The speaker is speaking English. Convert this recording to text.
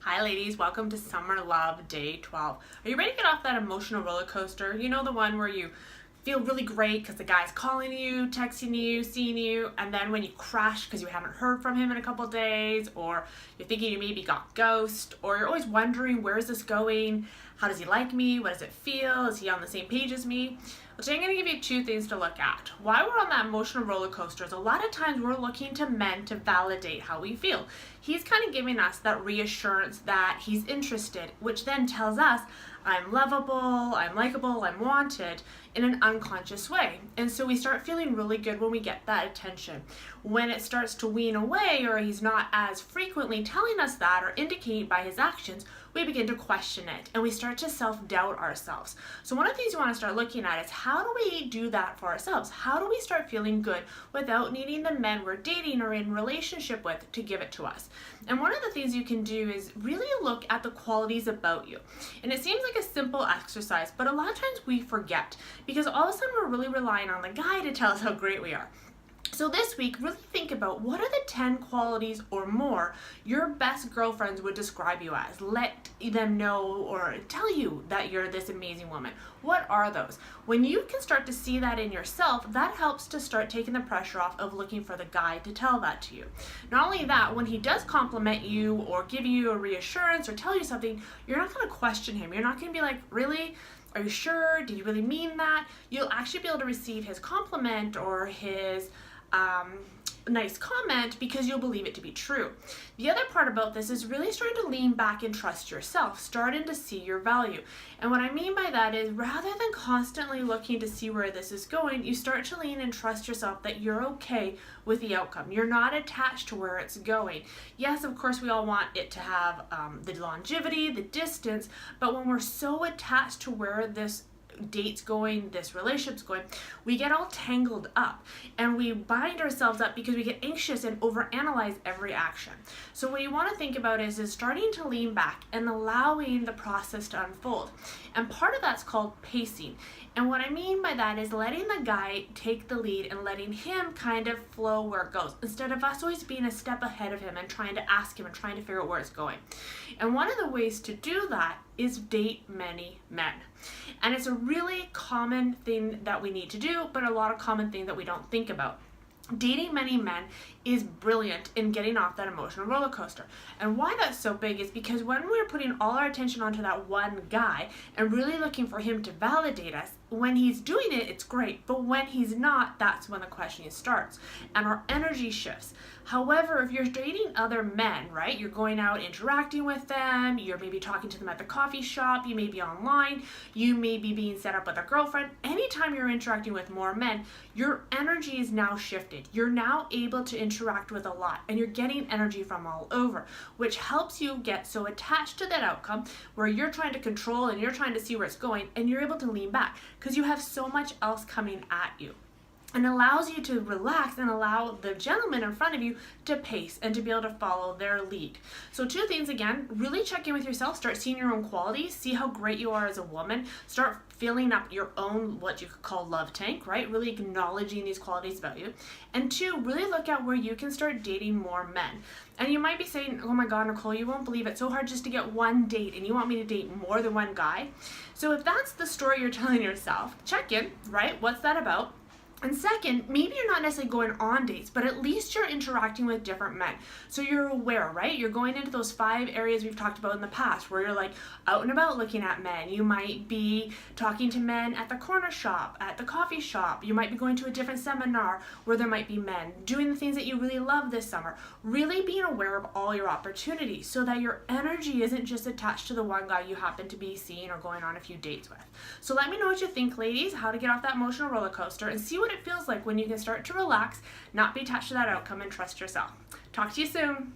Hi ladies, welcome to Summer Love Day 12. Are you ready to get off that emotional roller coaster? You know, the one where you feel really great because the guy's calling you, texting you, seeing you, and then when you crash because you haven't heard from him in a couple days, or you're thinking you maybe got ghost, or you're always wondering, where is this going? How does he like me? What does it feel? Is he on the same page as me? Well, today I'm going to give you two things to look at. While we're on that emotional roller coaster, a lot of times we're looking to men to validate how we feel. He's kind of giving us that reassurance that he's interested, which then tells us, I'm lovable, I'm likable, I'm wanted, in an unconscious way. And so we start feeling really good when we get that attention. When it starts to wean away, or he's not as frequently telling us that or indicating by his actions, we begin to question it and we start to self-doubt ourselves. So one of the things you want to start looking at is, how do we do that for ourselves? How do we start feeling good without needing the men we're dating or in relationship with to give it to us? And one of the things you can do is really look at the qualities about you. And it seems like a simple exercise, but a lot of times we forget because all of a sudden we're really relying on the guy to tell us how great we are. So this week, really think about, what are the 10 qualities or more your best girlfriends would describe you as? Let them know or tell you that you're this amazing woman. What are those? When you can start to see that in yourself, that helps to start taking the pressure off of looking for the guy to tell that to you. Not only that, when he does compliment you or give you a reassurance or tell you something, you're not going to question him. You're not going to be like, really? Are you sure? Did you really mean that? You'll actually be able to receive his compliment or his nice comment because you'll believe it to be true. The other part about this is really starting to lean back and trust yourself, starting to see your value. And what I mean by that is, rather than constantly looking to see where this is going, you start to lean and trust yourself that you're okay with the outcome. You're not attached to where it's going. Yes, of course, we all want it to have the longevity, the distance, but when we're so attached to where this date's going, this relationship's going, we get all tangled up and we bind ourselves up because we get anxious and overanalyze every action. So what you want to think about is starting to lean back and allowing the process to unfold. And part of that's called pacing. And what I mean by that is letting the guy take the lead and letting him kind of flow where it goes, instead of us always being a step ahead of him and trying to ask him and trying to figure out where it's going. And one of the ways to do that is date many men. And it's a really common thing that we need to do, but a lot of common thing that we don't think about. Dating many men is brilliant in getting off that emotional roller coaster. And why that's so big is because when we're putting all our attention onto that one guy and really looking for him to validate us, when he's doing it, it's great. But when he's not, that's when the questioning starts and our energy shifts. However, if you're dating other men, right, you're going out interacting with them, you're maybe talking to them at the coffee shop, you may be online, you may be being set up with a girlfriend. Anytime you're interacting with more men, your energy is now shifted. You're now able to interact with a lot and you're getting energy from all over, which helps you get so attached to that outcome where you're trying to control and you're trying to see where it's going, and you're able to lean back because you have so much else coming at you. And allows you to relax and allow the gentleman in front of you to pace and to be able to follow their lead. So two things, again, really check in with yourself, start seeing your own qualities, see how great you are as a woman, start filling up your own, what you could call love tank, right? Really acknowledging these qualities about you. And two, really look at where you can start dating more men. And you might be saying, oh my God, Nicole, you won't believe it. It's so hard just to get one date and you want me to date more than one guy. So if that's the story you're telling yourself, check in, right? What's that about? And second, maybe you're not necessarily going on dates, but at least you're interacting with different men. So you're aware, right? You're going into those 5 areas we've talked about in the past where you're like out and about looking at men. You might be talking to men at the corner shop, at the coffee shop. You might be going to a different seminar where there might be men, doing the things that you really love this summer. Really being aware of all your opportunities so that your energy isn't just attached to the one guy you happen to be seeing or going on a few dates with. So let me know what you think, ladies, how to get off that emotional roller coaster and see what it feels like when you can start to relax, not be attached to that outcome, and trust yourself. Talk to you soon.